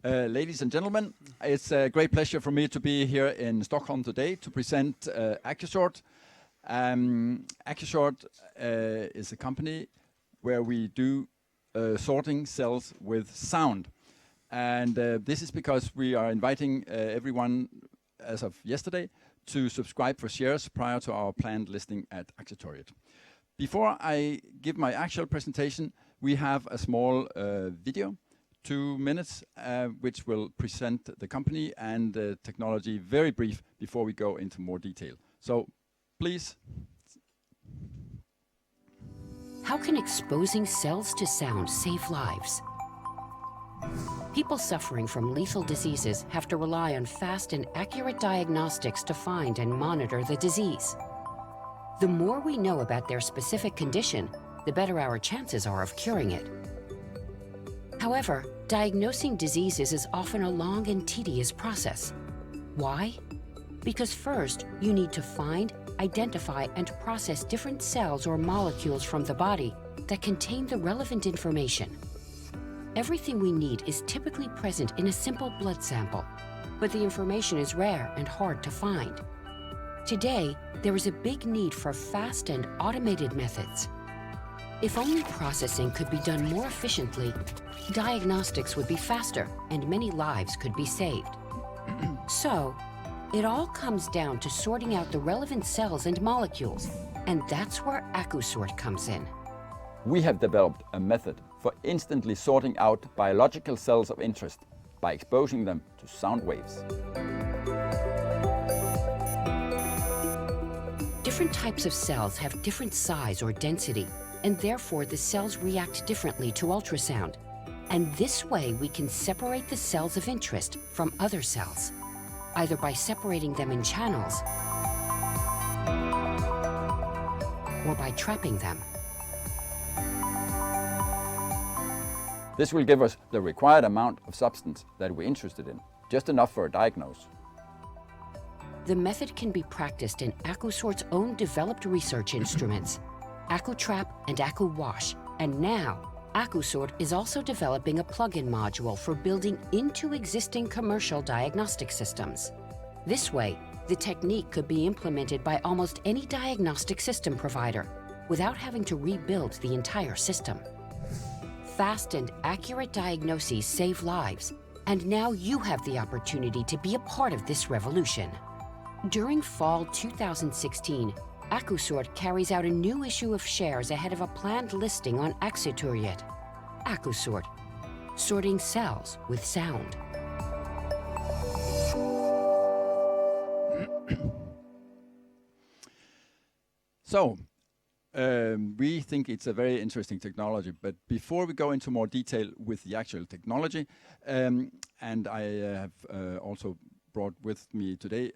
Ladies and gentlemen, it's a great pleasure for me to be here in Stockholm today to present AcouSort. AcouSort is a company where we do sorting cells with sound. And this is because we are inviting everyone, as of yesterday, to subscribe for shares prior to our planned listing at Aktietorget. Before I give my actual presentation, we have a small video, 2 minutes, which will present the company and the technology very brief before we go into more detail. So, please. How can exposing cells to sound save lives? People suffering from lethal diseases have to rely on fast and accurate diagnostics to find and monitor the disease. The more we know about their specific condition, the better our chances are of curing it. However, diagnosing diseases is often a long and tedious process. Why? Because first, you need to find, identify, and process different cells or molecules from the body that contain the relevant information. Everything we need is typically present in a simple blood sample, but the information is rare and hard to find. Today, there is a big need for fast and automated methods. If only processing could be done more efficiently, diagnostics would be faster and many lives could be saved. So, it all comes down to sorting out the relevant cells and molecules, and that's where AcouSort comes in. We have developed a method for instantly sorting out biological cells of interest by exposing them to sound waves. Different types of cells have different size or density, and therefore the cells react differently to ultrasound. And this way we can separate the cells of interest from other cells, either by separating them in channels or by trapping them. This will give us the required amount of substance that we're interested in, just enough for a diagnosis. The method can be practiced in AcouSort's own developed research instruments, AcouTrap and AcouWash, and now AcouSort is also developing a plug-in module for building into existing commercial diagnostic systems. This way, the technique could be implemented by almost any diagnostic system provider without having to rebuild the entire system. Fast and accurate diagnoses save lives, and now you have the opportunity to be a part of this revolution. During fall 2016, AcouSort carries out a new issue of shares ahead of a planned listing on Aktietorget. AcouSort, sorting cells with sound. So, we think it's a very interesting technology, but before we go into more detail with the actual technology, and I have also brought with me today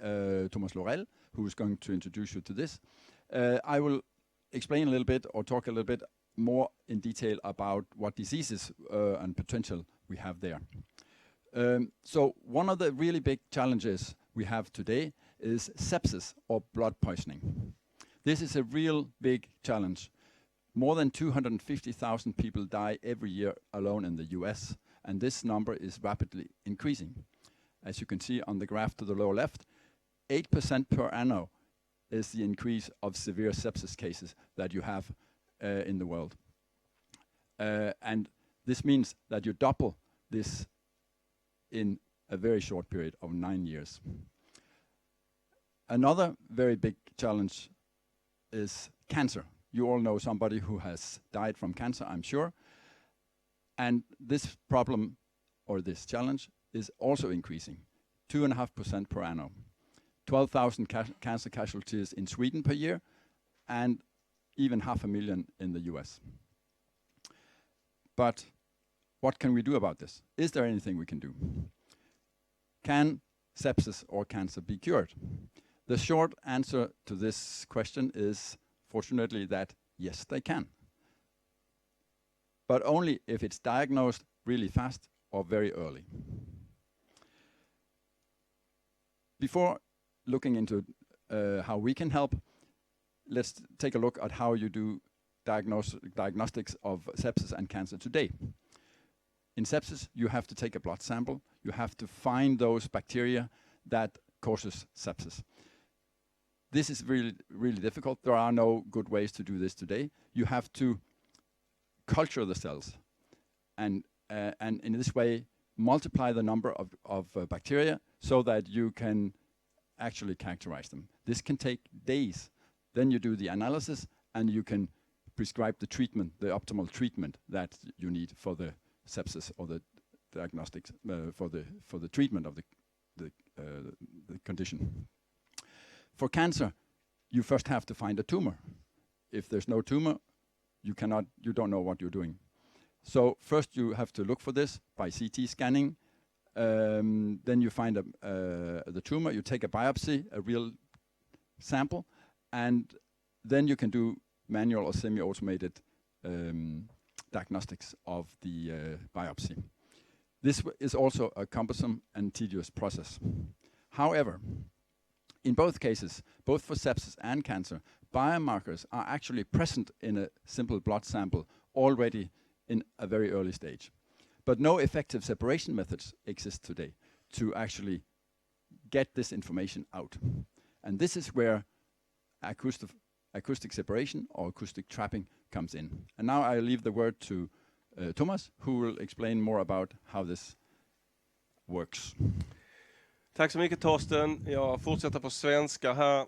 Tomas Laurell, who is going to introduce you to this. I will explain a little bit or talk a little bit more in detail about what diseases and potential we have there. So one of the really big challenges we have today is sepsis or blood poisoning. This is a real big challenge. More than 250,000 people die every year alone in the US, and this number is rapidly increasing. As you can see on the graph to the lower left, 8% per annum is the increase of severe sepsis cases that you have in the world. And this means that you double this in a very short period of 9 years. Another very big challenge is cancer. You all know somebody who has died from cancer, I'm sure. And this problem, or this challenge, is also increasing, 2.5% per annum. 12,000 cancer casualties in Sweden per year, and even 500,000 in the US. But what can we do about this? Is there anything we can do? Can sepsis or cancer be cured? The short answer to this question is, fortunately, that yes, they can. But only if it's diagnosed really fast or very early. Before looking into how we can help, let's take a look at how you do diagnostics of sepsis and cancer today. in sepsis, you have to take a blood sample. You have to find those bacteria that causes sepsis. This is really, really difficult. There are no good ways to do this today. You have to culture the cells, and in this way multiply the number of bacteria so that you can actually characterize them. This can take days. Then you do the analysis and you can prescribe the treatment, the optimal treatment that you need for the sepsis or the diagnostics for the treatment of the condition. For cancer, you first have to find a tumor. If there's no tumor, you don't know what you're doing. So first you have to look for this by CT scanning. Then you find the tumor. You take a biopsy, a real sample, and then you can do manual or semi-automated diagnostics of the biopsy. This is also a cumbersome and tedious process. However, in both cases, both for sepsis and cancer, biomarkers are actually present in a simple blood sample already in a very early stage. But no effective separation methods exist today to actually get this information out. And this is where acoustic separation or acoustic trapping comes in. And now I leave the word to Tomas, who will explain more about how this works. Tack så mycket Torsten. Jag fortsätter på svenska här.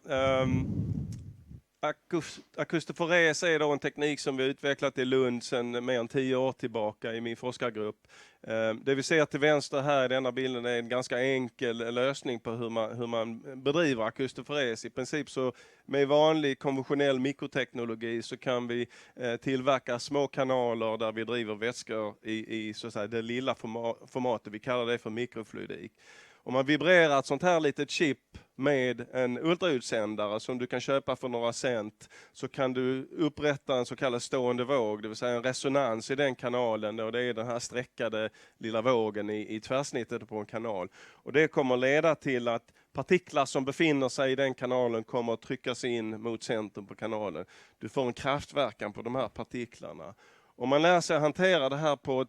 Akoustofores är då en teknik som vi utvecklat i Lund sedan mer än 10 år tillbaka i min forskargrupp. Det vi ser till vänster här i denna bilden är en ganska enkel lösning på hur man bedriver akoustofores. I princip så med vanlig konventionell mikroteknologi så kan vi tillverka små kanaler där vi driver vätskor i så att säga, det lilla formatet. Vi kallar det för mikrofluidik. Om man vibrerar ett sånt här litet chip med en ultraljudsändare som du kan köpa för några cent, så kan du upprätta en så kallad stående våg, det vill säga en resonans i den kanalen, och det är den här sträckade lilla vågen i tvärsnittet på en kanal. Och det kommer leda till att partiklar som befinner sig i den kanalen kommer att tryckas in mot centrum på kanalen. Du får en kraftverkan på de här partiklarna. Om man lär sig att hantera det här på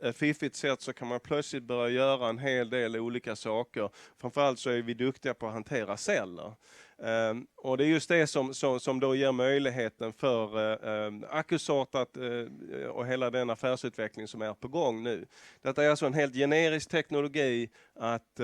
ett fiffigt sätt så kan man plötsligt börja göra en hel del olika saker. Framförallt så är vi duktiga på att hantera celler. Och det är just det som då ger möjligheten för AcouSort och hela den affärsutveckling som är på gång nu. Detta är alltså en helt generisk teknologi att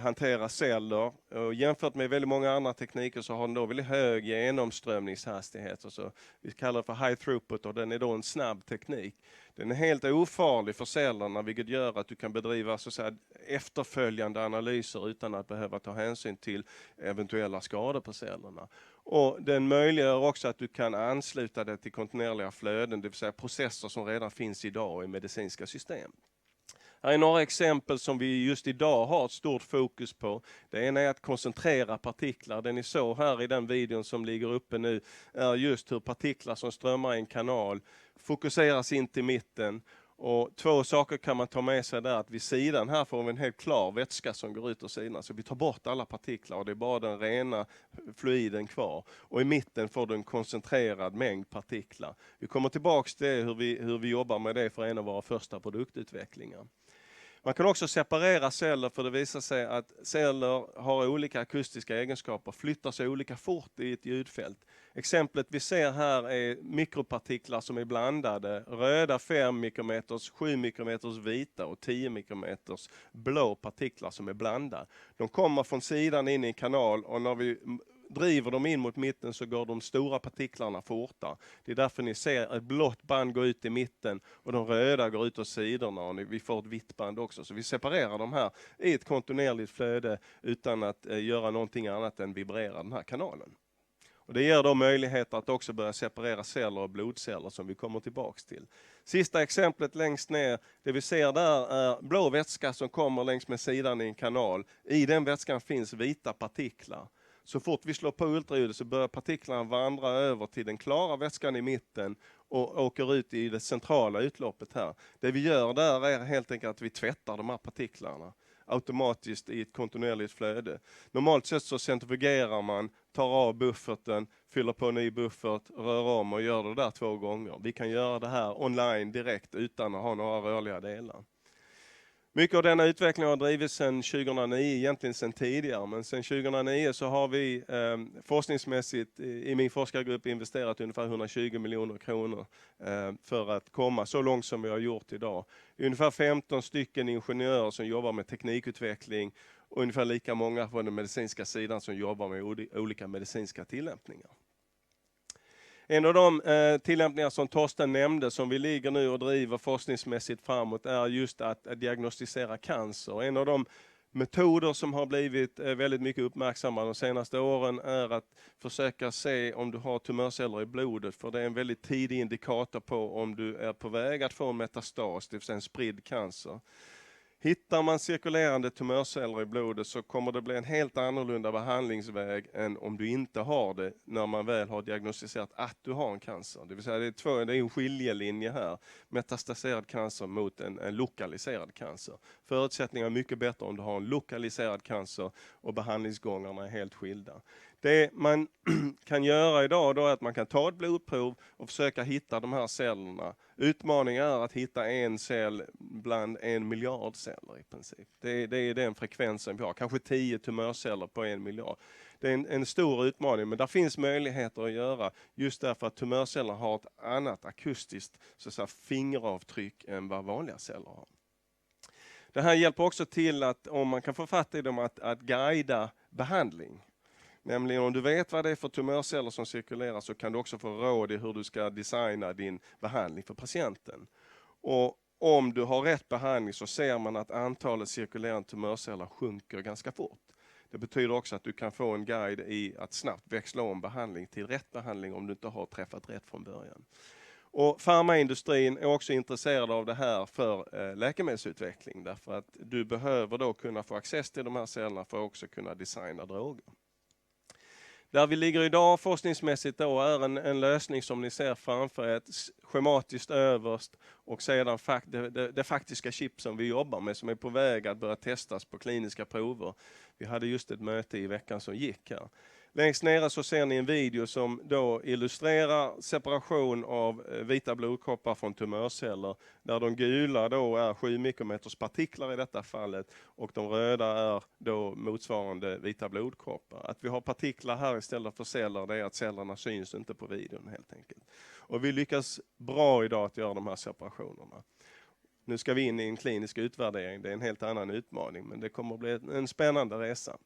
hantera celler, och jämfört med väldigt många andra tekniker så har den då väldigt hög genomströmningshastighet, så vi kallar det för high throughput, och den är då en snabb teknik. Den är helt ofarlig för cellerna, vilket gör att du kan bedriva så att säga efterföljande analyser utan att behöva ta hänsyn till eventuella skador på cellerna. Och den möjliggör också att du kan ansluta det till kontinuerliga flöden, det vill säga processer som redan finns idag i medicinska system. Här är några exempel som vi just idag har ett stort fokus på. Det ena är att koncentrera partiklar. Det ni såg här i den videon som ligger uppe nu är just hur partiklar som strömmar i en kanal fokuseras in till mitten. Och 2 saker kan man ta med sig där, att vid sidan här får vi en helt klar vätska som går ut ur sidan. Så vi tar bort alla partiklar och det är bara den rena fluiden kvar. Och i mitten får du en koncentrerad mängd partiklar. Vi kommer tillbaka till det, hur vi jobbar med det för en av våra första produktutvecklingar. Man kan också separera celler, för det visar sig att celler har olika akustiska egenskaper, flyttar sig olika fort i ett ljudfält. Exemplet vi ser här är mikropartiklar som är blandade, röda 5 mikrometers, 7 mikrometers vita och 10 mikrometers blå partiklar som är blandade. De kommer från sidan in i en kanal, och när vi driver dem in mot mitten så går de stora partiklarna fortare. Det är därför ni ser ett blått band gå ut i mitten och de röda går ut åt sidorna, och vi får ett vitt band också. Så vi separerar de här i ett kontinuerligt flöde utan att göra någonting annat än vibrera den här kanalen. Och det ger då möjlighet att också börja separera celler och blodceller som vi kommer tillbaks till. Sista exemplet längst ner, det vi ser där är blå vätska som kommer längs med sidan i en kanal. I den vätskan finns vita partiklar. Så fort vi slår på ultraljudet så börjar partiklarna vandra över till den klara vätskan i mitten och åker ut i det centrala utloppet här. Det vi gör där är helt enkelt att vi tvättar de här partiklarna. automatiskt i ett kontinuerligt flöde. Normalt sett så centrifugerar man, tar av bufferten, fyller på ny buffert, rör om och gör det där 2 gånger. Vi kan göra det här online direkt utan att ha några rörliga delar. Mycket av denna utveckling har drivits sedan 2009, egentligen sedan tidigare. Men sedan 2009 så har vi forskningsmässigt i min forskargrupp investerat ungefär 120 miljoner kronor för att komma så långt som vi har gjort idag. Ungefär 15 stycken ingenjörer som jobbar med teknikutveckling och ungefär lika många på den medicinska sidan som jobbar med olika medicinska tillämpningar. En av de tillämpningar som Torsten nämnde som vi ligger nu och driver forskningsmässigt framåt är just att diagnostisera cancer. En av de metoder som har blivit väldigt mycket uppmärksammade de senaste åren är att försöka se om du har tumörceller i blodet, för det är en väldigt tidig indikator på om du är på väg att få en metastas, det vill säga en spridd cancer. Hittar man cirkulerande tumörceller i blodet så kommer det bli en helt annorlunda behandlingsväg än om du inte har det när man väl har diagnostiserat att du har en cancer. Det vill säga det är en skiljelinje här. Metastaserad cancer mot en lokaliserad cancer. Förutsättningarna är mycket bättre om du har en lokaliserad cancer och behandlingsgångarna är helt skilda. Det man kan göra idag då är att man kan ta ett blodprov och försöka hitta de här cellerna. Utmaningen är att hitta en cell bland 1 miljard celler i princip. Det är den frekvensen vi har, kanske 10 tumörceller på 1 miljard. Det är en stor utmaning, men där finns möjligheter att göra just därför att tumörceller har ett annat akustiskt så att säga, fingeravtryck än vad vanliga celler har. Det här hjälper också till att om man kan få fatt i dem att guida behandling. Nämligen om du vet vad det är för tumörceller som cirkulerar så kan du också få råd i hur du ska designa din behandling för patienten. Och om du har rätt behandling så ser man att antalet cirkulerande tumörceller sjunker ganska fort. Det betyder också att du kan få en guide i att snabbt växla om behandling till rätt behandling om du inte har träffat rätt från början. Och farmaindustrin är också intresserad av det här för läkemedelsutveckling därför att du behöver då kunna få access till de här cellerna för att också kunna designa droger. Där vi ligger idag forskningsmässigt då är en lösning som ni ser framför ett schematiskt överst och sedan det faktiska chip som vi jobbar med som är på väg att börja testas på kliniska prover. Vi hade just ett möte i veckan som gick här. Längst nere så ser ni en video som då illustrerar separation av vita blodkroppar från tumörceller. Där de gula då är 7 mikrometers partiklar i detta fallet och de röda är då motsvarande vita blodkroppar. Att vi har partiklar här istället för celler det är att cellerna syns inte på videon helt enkelt. Och vi lyckas bra idag att göra de här separationerna. Nu ska vi in i en klinisk utvärdering, det är en helt annan utmaning men det kommer att bli en spännande resa.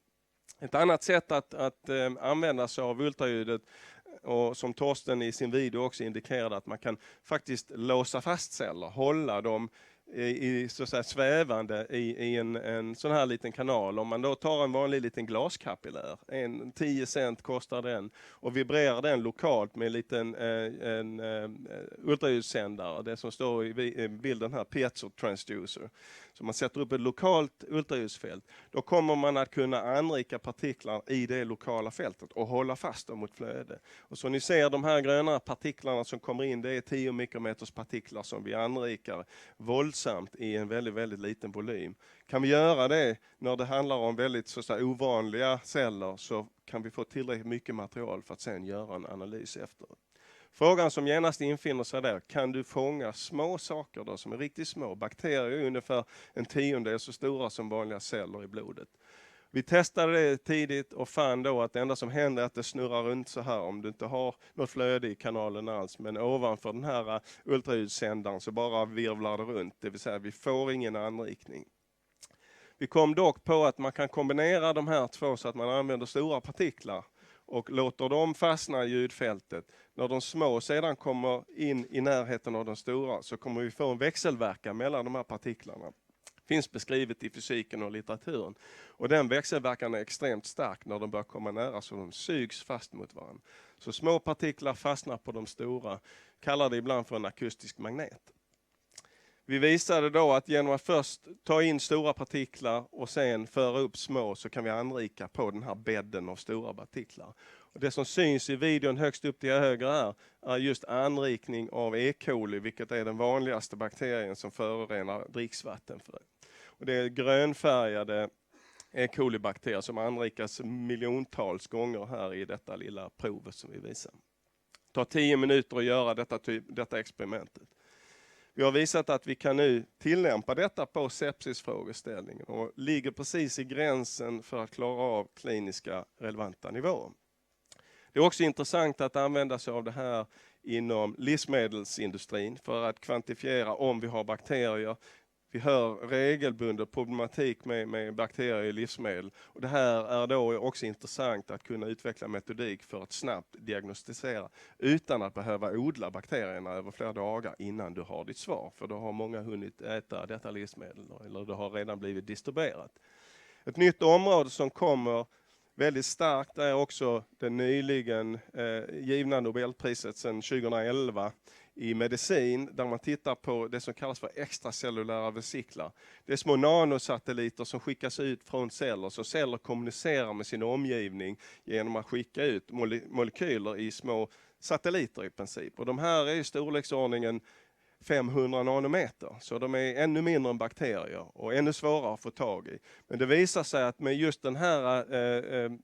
Ett annat sätt att använda sig av ultraljudet och som Torsten i sin video också indikerade att man kan faktiskt låsa fast celler, hålla dem så att säga, svävande i en sån här liten kanal. Om man då tar en vanlig liten glaskapillär, 10 cent kostar den och vibrerar den lokalt med en liten ultraljudssändare, det som står i bilden här, piezo transducer. Så man sätter upp ett lokalt ultraljudsfält. Då kommer man att kunna anrika partiklar i det lokala fältet och hålla fast dem mot flöde. Och så ni ser de här gröna partiklarna som kommer in, det är 10 mikrometers partiklar som vi anrikar våldsamt i en väldigt, väldigt liten volym. Kan vi göra det när det handlar om väldigt så att säga, ovanliga celler så kan vi få tillräckligt mycket material för att sen göra en analys efteråt. Frågan som genast infinner sig där, kan du fånga små saker då som är riktigt små? Bakterier är ungefär 1/10 så stora som vanliga celler i blodet. Vi testade det tidigt och fann då att det enda som händer är att det snurrar runt så här om du inte har något flöde i kanalen alls. Men ovanför den här ultraljudssändaren så bara virvlar det runt, det vill säga vi får ingen anrikning. Vi kom dock på att man kan kombinera de här två så att man använder stora partiklar och låter dem fastna i ljudfältet. När de små sedan kommer in i närheten av de stora så kommer vi få en växelverkan mellan de här partiklarna. Finns beskrivet i fysiken och litteraturen. Och den växelverkan är extremt stark när de börjar komma nära så de sugs fast mot varandra. Så små partiklar fastnar på de stora, kallar det ibland för en akustisk magnet. Vi visade då att genom att först ta in stora partiklar och sen föra upp små så kan vi anrika på den här bädden av stora partiklar. Och det som syns i videon högst upp till höger här är just anrikning av E. coli, vilket är den vanligaste bakterien som förorenar dricksvatten. Och det är grönfärgade E. coli-bakterier som anrikas miljontals gånger här i detta lilla provet som vi visar. Det tar 10 minuter att göra detta experimentet. Vi har visat att vi kan nu tillämpa detta på sepsisfrågeställningen och ligger precis i gränsen för att klara av kliniska relevanta nivåer. Det är också intressant att använda sig av det här inom livsmedelsindustrin för att kvantifiera om vi har bakterier. Vi hör regelbundet problematik med bakterier i livsmedel. Och det här är då också intressant att kunna utveckla metodik för att snabbt diagnostisera utan att behöva odla bakterierna över flera dagar innan du har ditt svar. För då har många hunnit äta detta livsmedel eller det har redan blivit distribuerat. Ett nytt område som kommer väldigt starkt är också det nyligen givna Nobelpriset sedan 2011 i medicin, där man tittar på det som kallas för extracellulära vesiklar. Det är små nanosatelliter som skickas ut från celler, så celler kommunicerar med sin omgivning genom att skicka ut molekyler i små satelliter i princip. Och de här är i storleksordningen 500 nanometer, så de är ännu mindre än bakterier och ännu svårare att få tag i. Men det visar sig att med just den här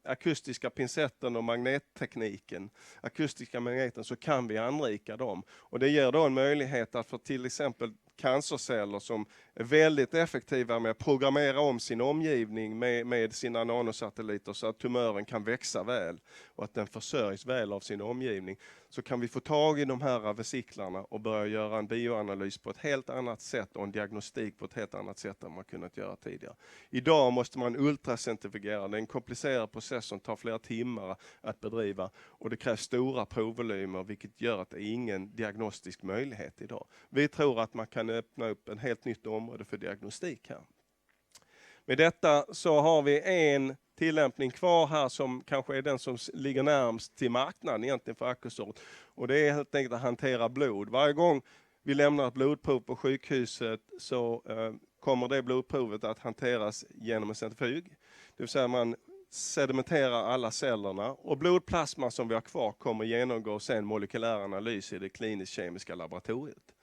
akustiska pincetten och magnettekniken, akustiska magneten, så kan vi anrika dem. Och det ger då en möjlighet att för till exempel cancerceller som är väldigt effektiva med att programmera om sin omgivning med sina nanosatelliter så att tumören kan växa väl och att den försörjs väl av sin omgivning, så kan vi få tag i de här vesiklarna och börja göra en bioanalys på ett helt annat sätt och en diagnostik på ett helt annat sätt än man kunnat göra tidigare. Idag måste man ultracentrifugera. Det är en komplicerad process som tar flera timmar att bedriva och det krävs stora provvolymer, vilket gör att det är ingen diagnostisk möjlighet idag. Vi tror att man kan öppna upp en helt nytt område för diagnostik här. Med detta så har vi en tillämpning kvar här som kanske är den som ligger närmast till marknaden egentligen för AcouSort. Och det är helt enkelt att hantera blod. Varje gång vi lämnar ett blodprov på sjukhuset så kommer det blodprovet att hanteras genom en centrifug. Det vill säga man sedimenterar alla cellerna och blodplasma som vi har kvar kommer genomgå sen molekylär analys i det klinisk-kemiska laboratoriet.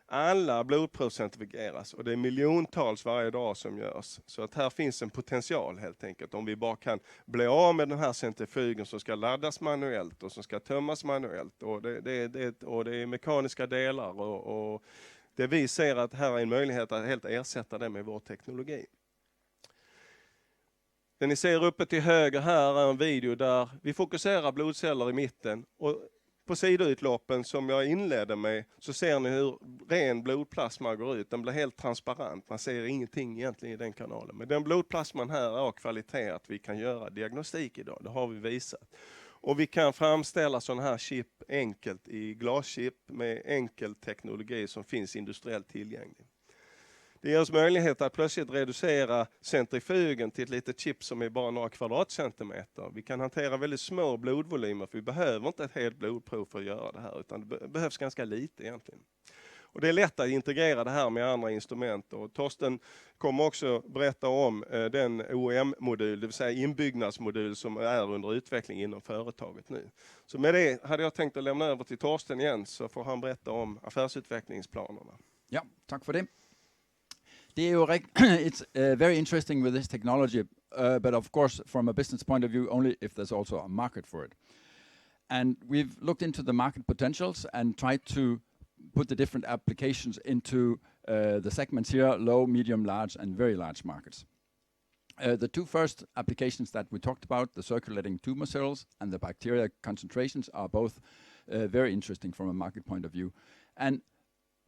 Alla blodprov centrifugeras och det är miljontals varje dag som görs. Så att här finns en potential helt enkelt. Om vi bara kan bli av med den här centrifugen som ska laddas manuellt och som ska tömmas manuellt. Och det är mekaniska delar och det vi ser att här är en möjlighet att helt ersätta det med vår teknologi. Det ni ser uppe till höger här är en video där vi fokuserar blodceller i mitten. Och på sidoutloppen som jag inledde med så ser ni hur ren blodplasma går ut. Den blir helt transparent. Man ser ingenting egentligen i den kanalen. Men den blodplasman här är av kvalitet att vi kan göra diagnostik idag. Det har vi visat. Och vi kan framställa sådana här chip enkelt i glaschip med enkel teknologi som finns industriellt tillgänglig. Det ger oss möjlighet att plötsligt reducera centrifugen till ett litet chip som är bara några kvadratcentimeter. Vi kan hantera väldigt små blodvolymer för vi behöver inte ett helt blodprov för att göra det här utan det behövs ganska lite egentligen. Och det är lätt att integrera det här med andra instrument och Torsten kommer också berätta om den OEM-modul, det vill säga inbyggnadsmodul som är under utveckling inom företaget nu. Så med det hade jag tänkt att lämna över till Torsten igen så får han berätta om affärsutvecklingsplanerna. Ja, tack för det. It's very interesting with this technology, but of course, from a business point of view, only if there's also a market for it. And we've looked into the market potentials and tried to put the different applications into the segments here, low, medium, large, and very large markets. The two first applications that we talked about, the circulating tumor cells and the bacteria concentrations, are both very interesting from a market point of view. And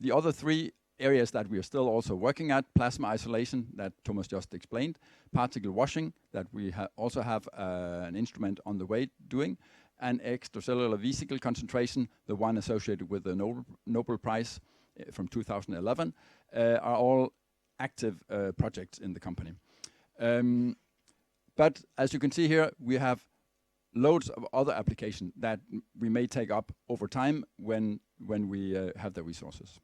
the other three areas that we are still also working at, plasma isolation that Tomas just explained, particle washing that we also have an instrument on the way doing, and extracellular vesicle concentration, the one associated with the Nobel Prize from 2011, are all active projects in the company. But as you can see here, we have loads of other applications that we may take up over time when we have the resources.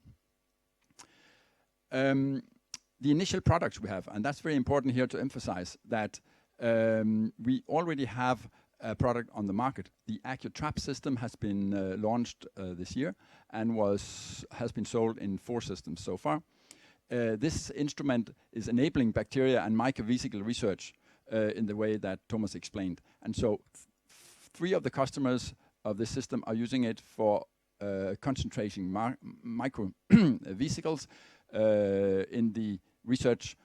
The initial products we have, and that's very important here to emphasize that we already have a product on the market. The AcouTrap system has been launched this year and has been sold in 4 systems so far. this instrument is enabling bacteria and microvesicle research in the way that Thomas explained. And so 3 of the customers of this system are using it for concentrating micro vesicles in the research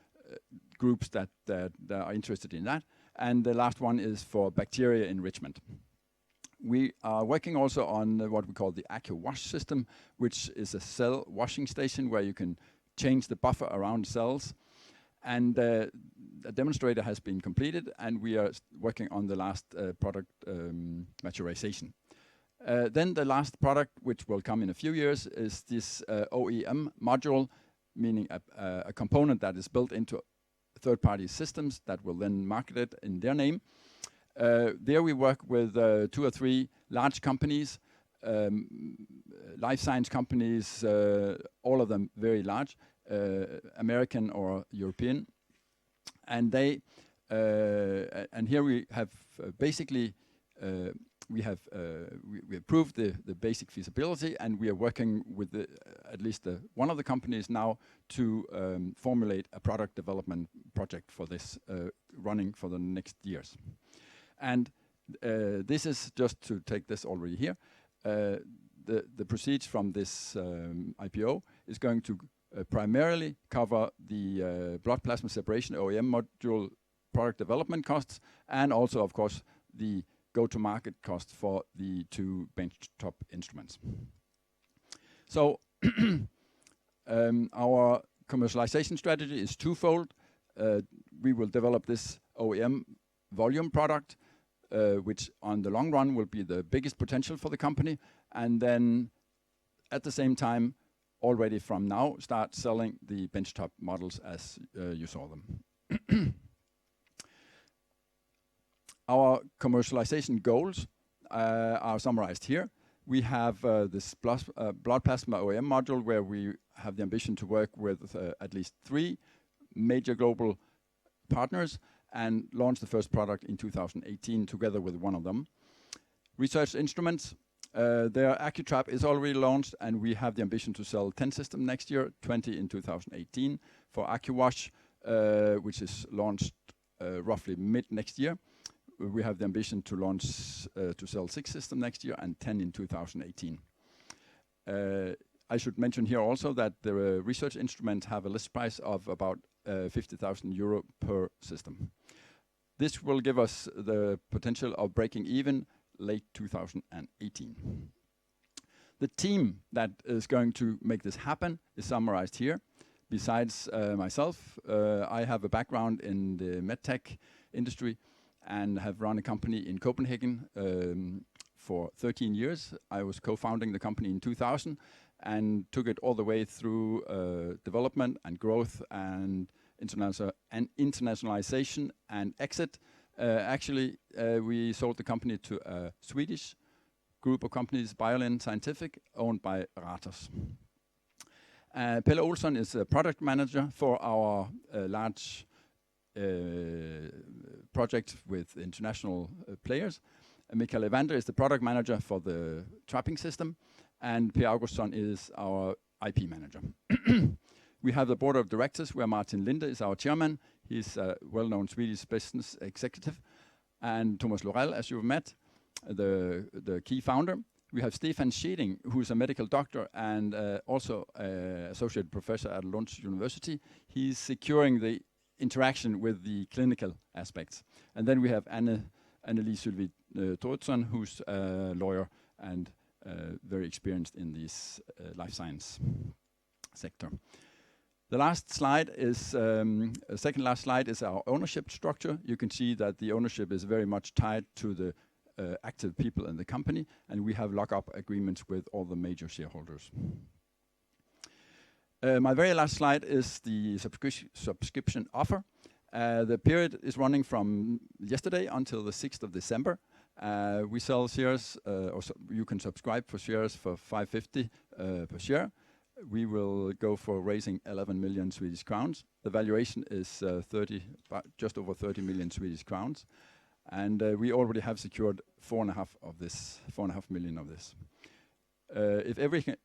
groups that are interested in that. And the last one is for bacteria enrichment. We are working also on what we call the AcouWash system, which is a cell washing station where you can change the buffer around cells. And a demonstrator has been completed, and we are working on the last product maturation. Then the last product, which will come in a few years, is this OEM module, meaning a component that is built into third-party systems that will then market it in their name. There we work with 2 or 3 large companies, life science companies, all of them very large, American or European. And they and here we have basically we have proved the basic feasibility, and we are working with at least one of the companies now to formulate a product development project for this running for the next years. And this is just to take this already here. The proceeds from this IPO is going to primarily cover the blood plasma separation OEM module product development costs, and also, of course, the go-to-market costs for the 2 benchtop instruments. So our commercialization strategy is twofold. We will develop this OEM volume product, which on the long run will be the biggest potential for the company, and then at the same time, already from now, start selling the benchtop models as you saw them. Our commercialization goals are summarized here. We have this blood plasma OEM module where we have the ambition to work with at least 3 major global partners and launch the first product in 2018 together with one of them. Research instruments, their AccuTrap is already launched, and we have the ambition to sell 10 systems next year, 20 in 2018. For AccuWash, which is launched roughly mid next year, we have the ambition to launch to sell 6 systems next year and 10 in 2018. I should mention here also that the research instruments have a list price of about 50,000 euro per system. This will give us the potential of breaking even late 2018. The team that is going to make this happen is summarized here. Besides myself, I have a background in the medtech industry and have run a company in Copenhagen for 13 years. I was co-founding the company in 2000 and took it all the way through development and growth and internationalization and exit. Actually, we sold the company to a Swedish group of companies, Biolin Scientific, owned by Ratos. Pelle Olsson is a product manager for our large project with international players. Mikael Evander is the product manager for the trapping system, and Per Augustsson is our IP manager. We have the board of directors where Martin Linde is our chairman. He's a well-known Swedish business executive. And Tomas Laurell, as you've met, the key founder. We have Stefan Scheding, who's a medical doctor and also associate professor at Lund University. He's securing the interaction with the clinical aspects. And then we have Anneli Sylvie Torsten, who's a lawyer and very experienced in this life science sector. The last slide is, second last slide is our ownership structure. You can see that the ownership is very much tied to the active people in the company, and we have lock-up agreements with all the major shareholders. My very last slide is the subscription offer. The period is running from yesterday until the 6th of December. We sell shares, you can subscribe for shares for 550 per share. We will go for raising 11 million Swedish crowns. The valuation is just over 30 million Swedish crowns. And we already have secured 4.5 million of this. If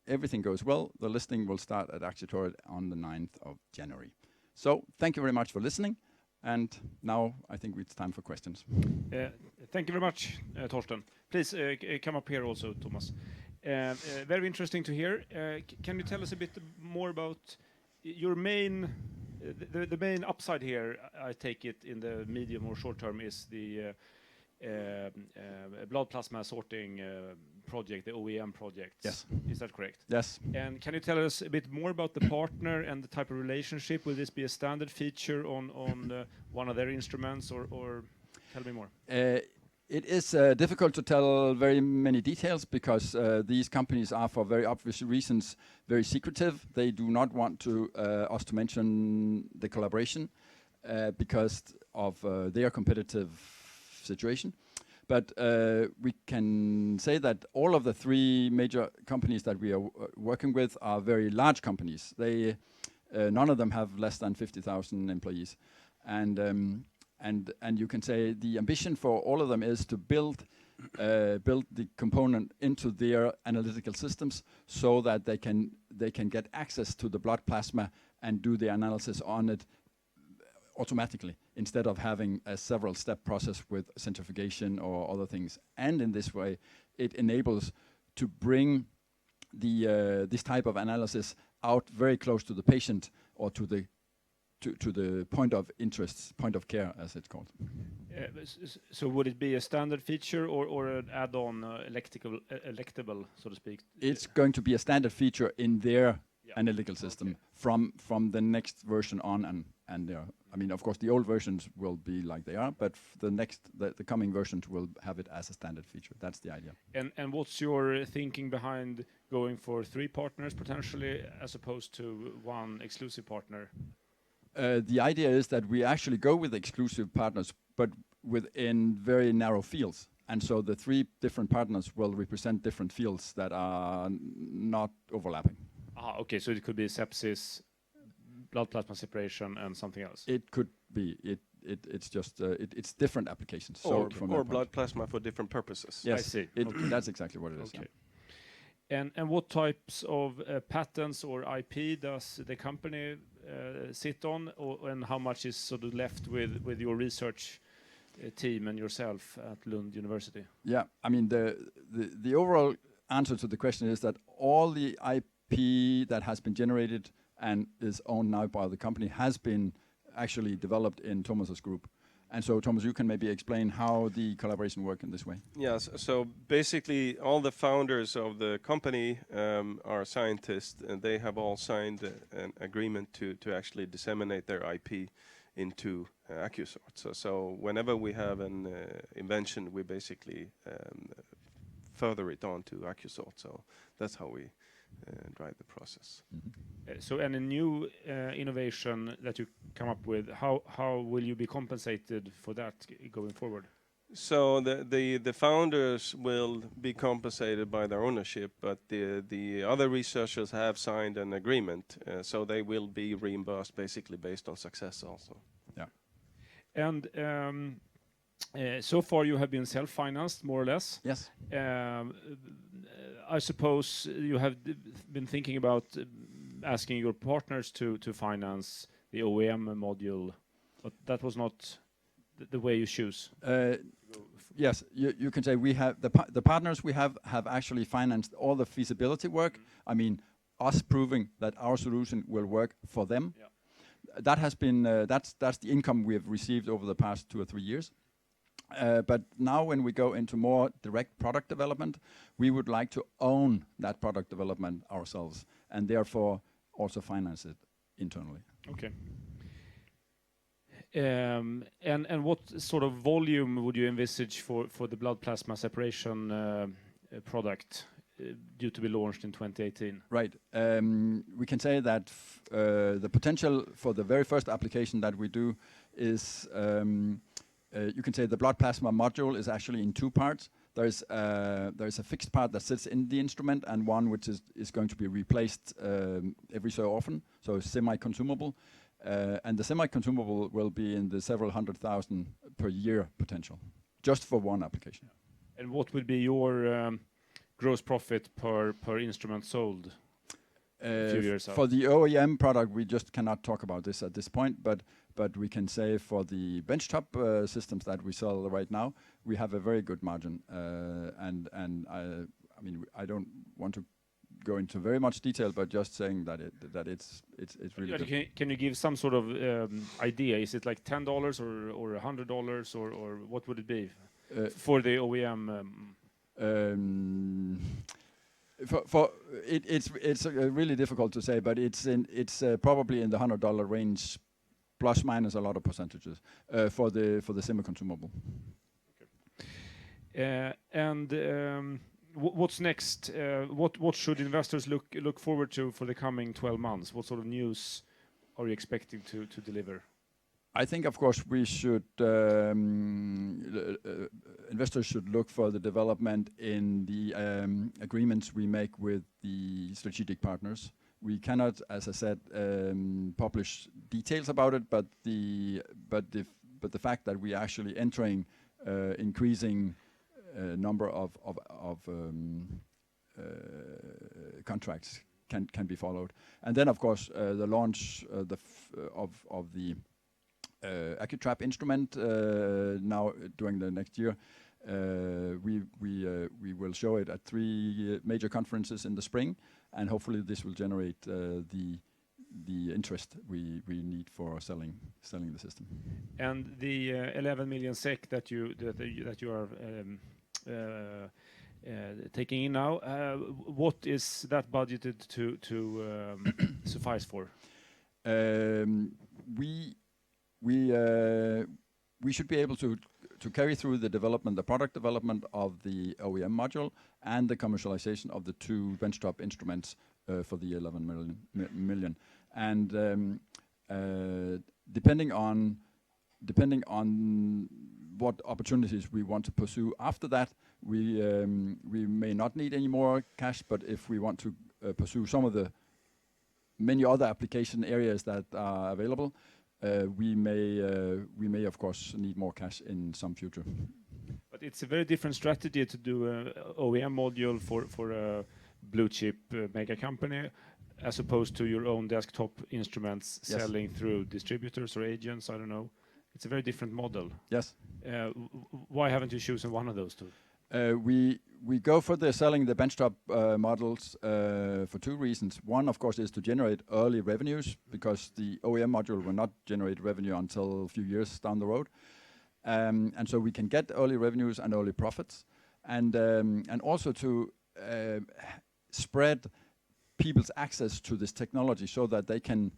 everything goes well, the listing will start at Aktietorget on the 9th of January. So thank you very much for listening. And now I think it's time for questions. Thank you very much, Torsten. Please come up here also, Thomas. Very interesting to hear. Can you tell us a bit more about your main, the main upside here? I take it in the medium or short term is the blood plasma sorting project, the OEM project. Yes. Is that correct? Yes. And can you tell us a bit more about the partner and the type of relationship? Will this be a standard feature on one of their instruments, or tell me more? It is difficult to tell very many details because these companies are, for very obvious reasons, very secretive. They do not want us to mention the collaboration because of their competitive situation. But we can say that all of the three major companies that we are working with are very large companies. They none of them have less than 50,000 employees, and you can say the ambition for all of them is to build the component into their analytical systems so that they can get access to the blood plasma and do the analysis on it automatically instead of having a several step process with centrifugation or other things. And in this way, it enables to bring this type of analysis out very close to the patient or to the point of interest, point of care, as it's called. So would it be a standard feature or an add-on, electable, so to speak? It's going to be a standard feature in their analytical system from the next version on, and I mean, of course, the old versions will be like they are, but the coming versions will have it as a standard feature. That's the idea. And what's your thinking behind going for 3 partners potentially, as opposed to one exclusive partner? The idea is that we actually go with exclusive partners, but within very narrow fields. And so the 3 different partners will represent different fields that are not overlapping. Okay, so it could be sepsis, blood plasma separation, and something else. It could be. It's just it's different applications. Or blood plasma for different purposes. Yes, I see. That's exactly what it is. Okay. Yeah. And what types of patents or IP does the company sit on, and how much is sort of left with your research team and yourself at Lund University? Yeah, I mean the overall answer to the question is that all the IP that has been generated and is owned now by the company has been actually developed in Thomas's group. And so, Thomas, you can maybe explain how the collaboration works in this way. Yes, so basically all the founders of the company are scientists, and they have all signed an agreement to actually disseminate their IP into AcouSort. So whenever we have an invention, we basically further it on to AcouSort. So that's how we drive the process. So any new innovation that you come up with, how will you be compensated for that going forward? So the founders will be compensated by their ownership, but the other researchers have signed an agreement, so they will be reimbursed basically based on success also. Yeah. And so far you have been self-financed, more or less. Yes. I suppose you have been thinking about asking your partners to finance the OEM module, but that was not the way you choose. Yes, you can say we have the partners we have actually financed all the feasibility work. I mean, us proving that our solution will work for them. Yeah. That has been that's the income we have received over the past 2 or 3 years. But now when we go into more direct product development, we would like to own that product development ourselves and therefore also finance it internally. Okay. And what sort of volume would you envisage for the blood plasma separation product due to be launched in 2018? Right. We can say that the potential for the very first application that we do is you can say the blood plasma module is actually in 2 parts. There is a fixed part that sits in the instrument and one which is going to be replaced every so often, so semi-consumable. And the semi-consumable will be in the several 100,000 per year potential, just for one application. And what would be your gross profit per instrument sold a few years out? For the OEM product, we just cannot talk about this at this point, but we can say for the benchtop systems that we sell right now, we have a very good margin. And I mean, I don't want to go into very much detail, but just saying that it's really good. Can you give some sort of idea? Is it like $10 or $100 or what would it be for the OEM? It's really difficult to say, but it's probably in the $100 range, plus minus a lot of percentages for the semi-consumable. Okay. What's next? What should investors look forward to for the coming 12 months? What sort of news are you expecting to deliver? I think, of course, we should investors should look for the development in the agreements we make with the strategic partners. We cannot, as I said, publish details about it, but the fact that we are actually entering increasing number of contracts can be followed, and then of course the launch of the AcouTrap instrument now during the next year. We will show it at 3 major conferences in the spring, and hopefully this will generate the interest we need for selling the system. And the 11 million SEK that you are taking in now, what is that budgeted to suffice for? We should be able to carry through the product development of the OEM module and the commercialization of the 2 benchtop instruments for the 11 million. And depending on what opportunities we want to pursue after that, we may not need any more cash. But if we want to pursue some of the many other application areas that are available, we may of course need more cash in some future. But it's a very different strategy to do an OEM module for a blue chip mega company, as opposed to your own desktop instruments. Yes. Selling through distributors or agents. I don't know. It's a very different model. Yes. Why haven't you chosen one of those 2? We go for selling the benchtop models for 2 reasons. One, of course, is to generate early revenues, because the OEM module will not generate revenue until a few years down the road, and so we can get early revenues and early profits, and also to spread people's access to this technology, so that they can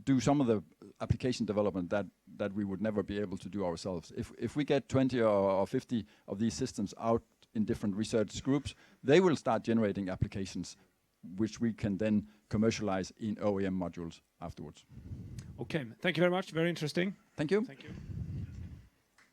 do some of the application development that we would never be able to do ourselves. If we get 20 or 50 of these systems out in different research groups, they will start generating applications which we can then commercialize in OEM modules afterwards. Okay, thank you very much. Very interesting. Thank you. Thank you.